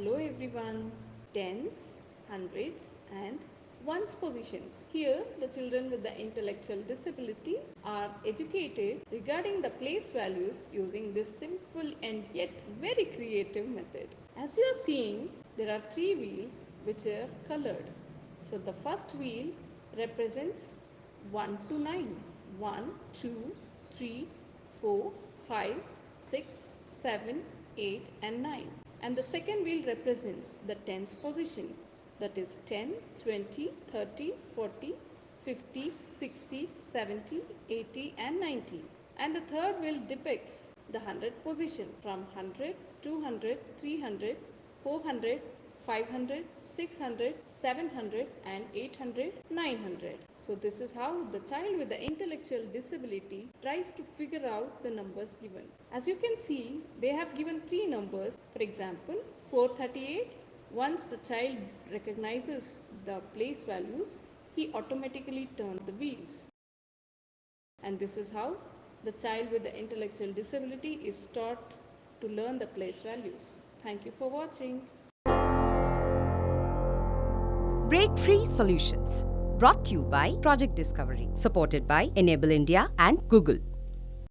Hello everyone. Tens, hundreds and ones positions. Here the children with the intellectual disability are educated regarding the place values using this simple and yet very creative method. As you are seeing, there are three wheels which are colored. So the first wheel represents 1 to 9. 1, 2, 3, 4, 5, 6, 7, 8 and 9. And the second wheel represents the tens position, that is 10, 20, 30, 40, 50, 60, 70, 80 and 90. And the third wheel depicts the 100 position from 100, 200, 300, 400, 500, 600, 700 and 800, 900. So this is how the child with the intellectual disability tries to figure out the numbers given. As you can see, they have given three numbers. For example, 438. Once the child recognizes the place values, he automatically turns the wheels. And this is how the child with the intellectual disability is taught to learn the place values. Thank you for watching. Breakfreesolutions, brought to you by Project Discovery, supported by Enable India and Google.